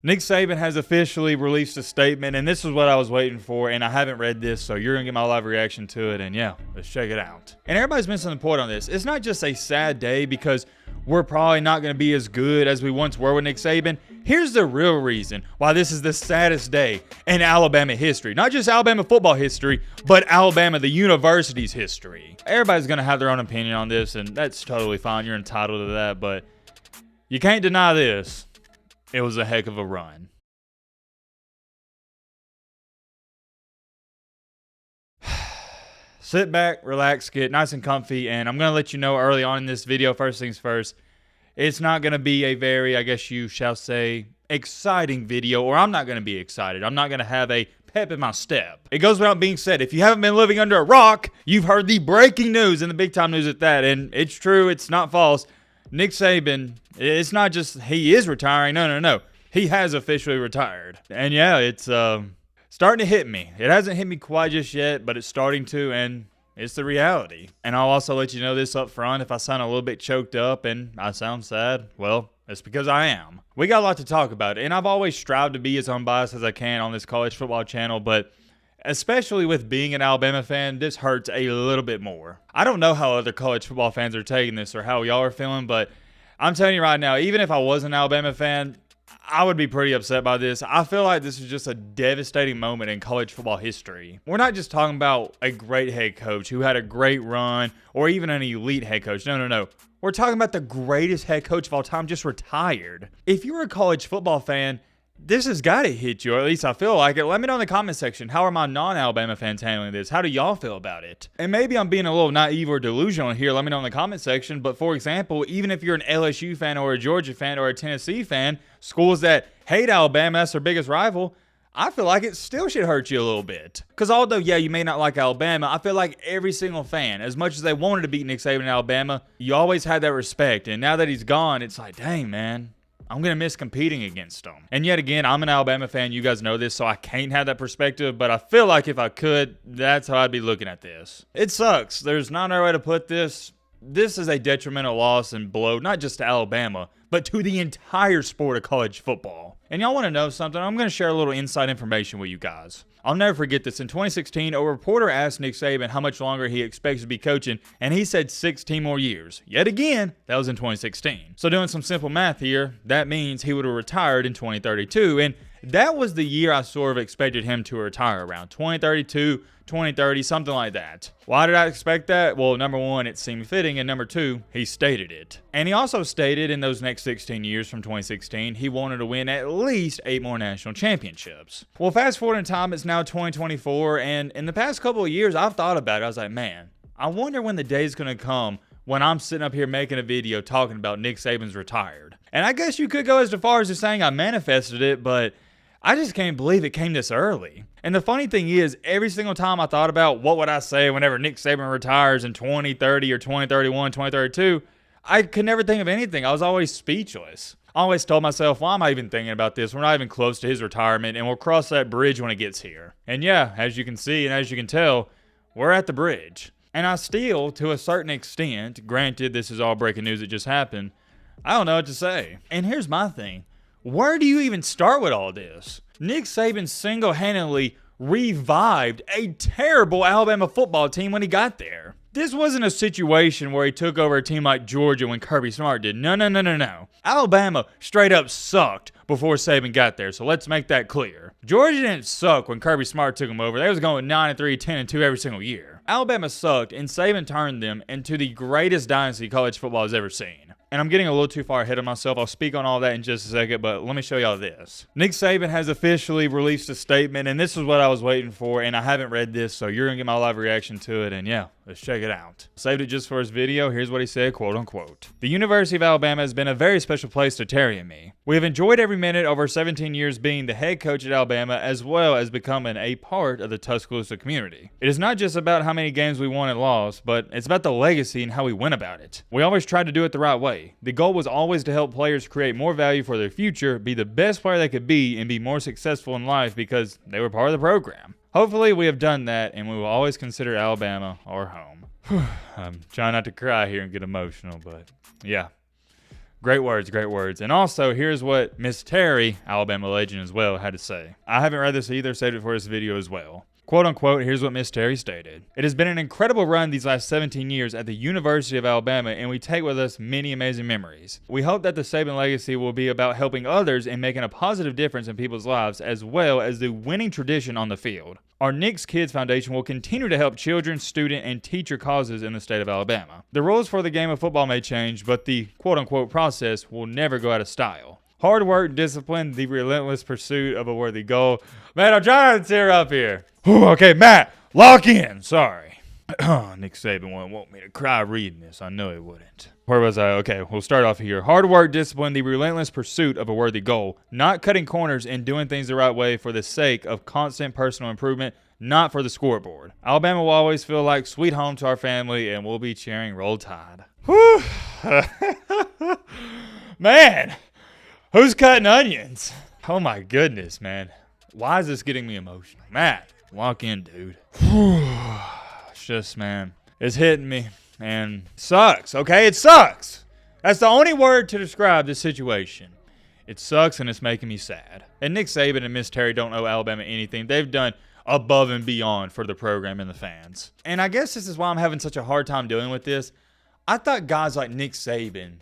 Nick Saban has officially released a statement, and this is what I was waiting for, and I haven't read this, so you're going to get my live reaction to it, and yeah, let's check it out. And everybody's missing the point on this. It's not just a sad day because we're probably not going to be as good as we once were with Nick Saban. Here's the real reason why this is the saddest day in Alabama history. Not just Alabama football history, but Alabama, the university's history. Everybody's going to have their own opinion on this, and that's totally fine. You're entitled to that, but you can't deny this. It was a heck of a run. Sit back, relax, get nice and comfy, and I'm going to let you know early on in this video, first things first, it's not going to be a very, I guess you shall say, exciting video, or I'm not going to be excited. I'm not going to have a pep in my step. It goes without being said, if you haven't been living under a rock, you've heard the breaking news and the big time news at that, and it's true, it's not false. Nick Saban, it's not just he is retiring. No. He has officially retired. And yeah, it's starting to hit me. It hasn't hit me quite just yet, but it's starting to, and it's the reality. And I'll also let you know this up front. If I sound a little bit choked up and I sound sad, well, it's because I am. We got a lot to talk about, and I've always strived to be as unbiased as I can on this college football channel, but especially with being an Alabama fan, this hurts a little bit more. I don't know how other college football fans are taking this or how y'all are feeling, but I'm telling you right now, even if I was an Alabama fan, I would be pretty upset by this. I feel like this is just a devastating moment in college football history. We're not just talking about a great head coach who had a great run or even an elite head coach. No. We're talking about the greatest head coach of all time just retired. If you're a college football fan, this has got to hit you, or at least I feel like it. Let me know in the comment section, how are my non-Alabama fans handling this? How do y'all feel about it? And maybe I'm being a little naive or delusional here. Let me know in the comment section. But for example, even if you're an LSU fan or a Georgia fan or a Tennessee fan, schools that hate Alabama, that's their biggest rival, I feel like it still should hurt you a little bit. Because although, yeah, you may not like Alabama, I feel like every single fan, as much as they wanted to beat Nick Saban in Alabama, you always had that respect. And now that he's gone, it's like, dang, man, I'm going to miss competing against them. And yet again, I'm an Alabama fan. You guys know this, so I can't have that perspective. But I feel like if I could, that's how I'd be looking at this. It sucks. There's not another way to put this. This is a detrimental loss and blow, not just to Alabama, but to the entire sport of college football. And y'all want to know something? I'm going to share a little inside information with you guys. I'll never forget this. In 2016, a reporter asked Nick Saban how much longer he expects to be coaching, and he said 16 more years. Yet again, that was in 2016. So doing some simple math here, that means he would have retired in 2032, and that was the year I sort of expected him to retire around, 2032, 2030, something like that. Why did I expect that? Well, number one, it seemed fitting, and number two, he stated it. And he also stated in those next 16 years from 2016, he wanted to win at least 8 more national championships. Well, fast forward in time, it's now 2024, and in the past couple of years, I've thought about it. I was like, man, I wonder when the day's going to come when I'm sitting up here making a video talking about Nick Saban's retired. And I guess you could go as far as just saying I manifested it, but I just can't believe it came this early. And the funny thing is, every single time I thought about what would I say whenever Nick Saban retires in 2030 or 2031, 2032, I could never think of anything. I was always speechless. I always told myself, why am I even thinking about this? We're not even close to his retirement, and we'll cross that bridge when it gets here. And yeah, as you can see and as you can tell, we're at the bridge. And I still, to a certain extent, granted this is all breaking news that just happened, I don't know what to say. And here's my thing. Where do you even start with all this? Nick Saban single-handedly revived a terrible Alabama football team when he got there. This wasn't a situation where he took over a team like Georgia when Kirby Smart did. No. Alabama straight up sucked before Saban got there, so let's make that clear. Georgia didn't suck when Kirby Smart took them over. They was going 9-3, 10-2 every single year. Alabama sucked, and Saban turned them into the greatest dynasty college football has ever seen. And I'm getting a little too far ahead of myself. I'll speak on all that in just a second, but let me show y'all this. Nick Saban has officially released a statement, and this is what I was waiting for, and I haven't read this, so you're going to get my live reaction to it, and yeah, let's check it out. Saved it just for his video. Here's what he said, quote unquote. The University of Alabama has been a very special place to Terry and me. We have enjoyed every minute over 17 years being the head coach at Alabama, as well as becoming a part of the Tuscaloosa community. It is not just about how many games we won and lost, but it's about the legacy and how we went about it. We always tried to do it the right way. The goal was always to help players create more value for their future, be the best player they could be, and be more successful in life because they were part of the program. Hopefully we have done that, and we will always consider Alabama our home. I'm trying not to cry here and get emotional, but yeah. Great words, great words. And also, here's what Miss Terry, Alabama legend as well, had to say. I haven't read this either, saved it for this video as well. Quote unquote, here's what Miss Terry stated. It has been an incredible run these last 17 years at the University of Alabama, and we take with us many amazing memories. We hope that the Saban legacy will be about helping others and making a positive difference in people's lives, as well as the winning tradition on the field. Our Nick's Kids Foundation will continue to help children, student, and teacher causes in the state of Alabama. The rules for the game of football may change, but the quote unquote process will never go out of style. Hard work, discipline, the relentless pursuit of a worthy goal. Man, I'm trying to tear up here. Okay, Matt, lock in. Sorry. Nick Saban wouldn't want me to cry reading this. I know he wouldn't. Where was I? Okay, we'll start off here. Hard work, discipline, the relentless pursuit of a worthy goal. Not cutting corners and doing things the right way for the sake of constant personal improvement, not for the scoreboard. Alabama will always feel like sweet home to our family, and we'll be cheering Roll Tide. Whew. Man, who's cutting onions? Oh my goodness, man. Why is this getting me emotional? Matt, lock in, dude. It's just, man, it's hitting me. And sucks, okay? It sucks. That's the only word to describe this situation. It sucks and it's making me sad. And Nick Saban and Miss Terry don't owe Alabama anything. They've done above and beyond for the program and the fans. And I guess this is why I'm having such a hard time dealing with this. I thought guys like Nick Saban,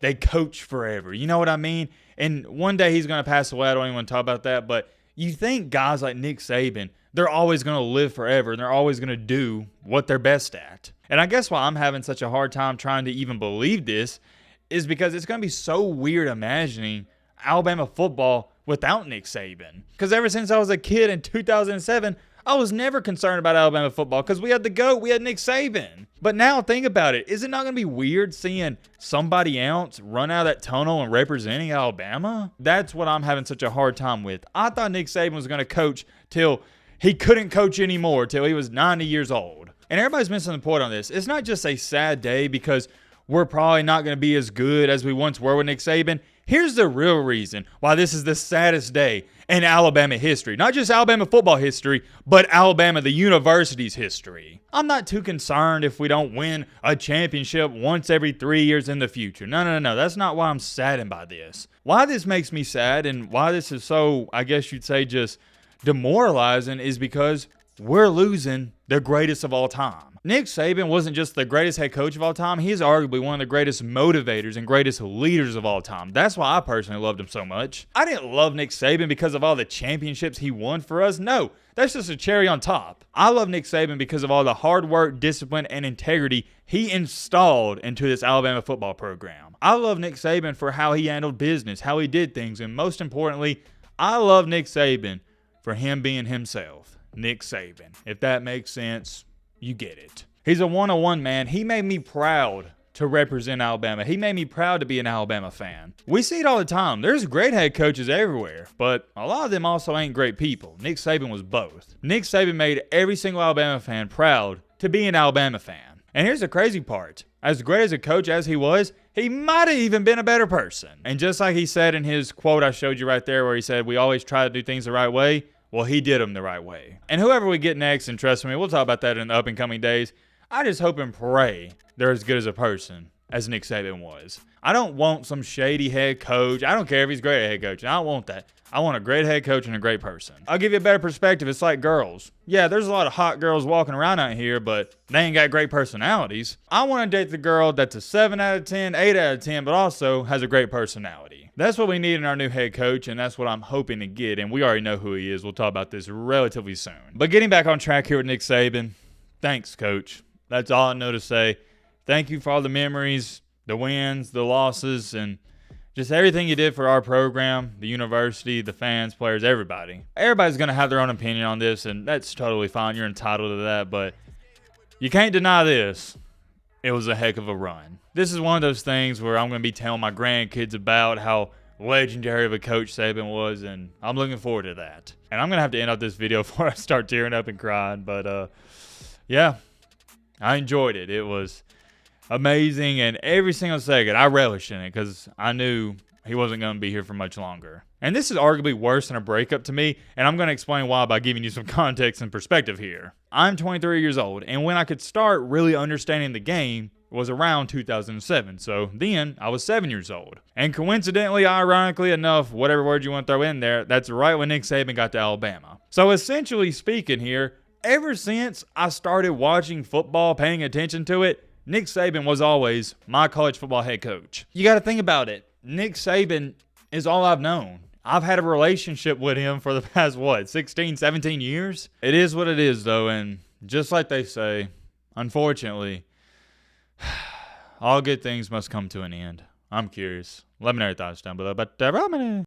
they coach forever. You know what I mean? And one day he's going to pass away. I don't even want to talk about that. But you think guys like Nick Saban, they're always going to live forever and they're always going to do what they're best at. And I guess why I'm having such a hard time trying to even believe this is because it's going to be so weird imagining Alabama football without Nick Saban. Because ever since I was a kid in 2007, I was never concerned about Alabama football because we had the GOAT, we had Nick Saban. But now think about it. Is it not going to be weird seeing somebody else run out of that tunnel and representing Alabama? That's what I'm having such a hard time with. I thought Nick Saban was going to coach till he couldn't coach anymore, till he was 90 years old. And everybody's missing the point on this. It's not just a sad day because we're probably not going to be as good as we once were with Nick Saban. Here's the real reason why this is the saddest day in Alabama history. Not just Alabama football history, but Alabama, the university's history. I'm not too concerned if we don't win a championship once every 3 years in the future. No. That's not why I'm saddened by this. Why this makes me sad and why this is so, I guess you'd say, just demoralizing is because we're losing the greatest of all time. Nick Saban wasn't just the greatest head coach of all time. He's arguably one of the greatest motivators and greatest leaders of all time. That's why I personally loved him so much. I didn't love Nick Saban because of all the championships he won for us. No, that's just a cherry on top. I love Nick Saban because of all the hard work, discipline, and integrity he installed into this Alabama football program. I love Nick Saban for how he handled business, how he did things, and most importantly, I love Nick Saban for him being himself. Nick Saban. If that makes sense, you get it. He's a one-on-one man. He made me proud to represent Alabama. He made me proud to be an Alabama fan. We see it all the time. There's great head coaches everywhere, but a lot of them also ain't great people. Nick Saban was both. Nick Saban made every single Alabama fan proud to be an Alabama fan. And here's the crazy part. As great as a coach as he was, he might have even been a better person. And just like he said in his quote I showed you right there where he said, we always try to do things the right way, well, he did them the right way. And whoever we get next, and trust me, we'll talk about that in the up and coming days, I just hope and pray they're as good as a person as Nick Saban was. I don't want some shady head coach. I don't care if he's great at head coaching. I don't want that. I want a great head coach and a great person. I'll give you a better perspective. It's like girls. Yeah, there's a lot of hot girls walking around out here, but they ain't got great personalities. I want to date the girl that's a 7 out of 10, 8 out of 10, but also has a great personality. That's what we need in our new head coach, and that's what I'm hoping to get, and we already know who he is. We'll talk about this relatively soon. But getting back on track here with Nick Saban, thanks, Coach. That's all I know to say. Thank you for all the memories, the wins, the losses, and just everything you did for our program, the university, the fans, players, everybody. Everybody's going to have their own opinion on this, and that's totally fine. You're entitled to that, but you can't deny this. It was a heck of a run. This is one of those things where I'm going to be telling my grandkids about how legendary of a coach Saban was, and I'm looking forward to that. And I'm going to have to end up this video before I start tearing up and crying, but yeah, I enjoyed it. It was amazing, and every single second I relished in it because I knew he wasn't going to be here for much longer. And this is arguably worse than a breakup to me, and I'm going to explain why by giving you some context and perspective here. I'm 23 years old, and when I could start really understanding the game was around 2007. So then I was 7 years old. And coincidentally, ironically enough, whatever word you want to throw in there, that's right when Nick Saban got to Alabama. So essentially speaking here, ever since I started watching football, paying attention to it, Nick Saban was always my college football head coach. You got to think about it. Nick Saban is all I've known. I've had a relationship with him for the past, 16, 17 years? It is what it is, though, and just like they say, unfortunately, all good things must come to an end. I'm curious. Let me know your thoughts down below. But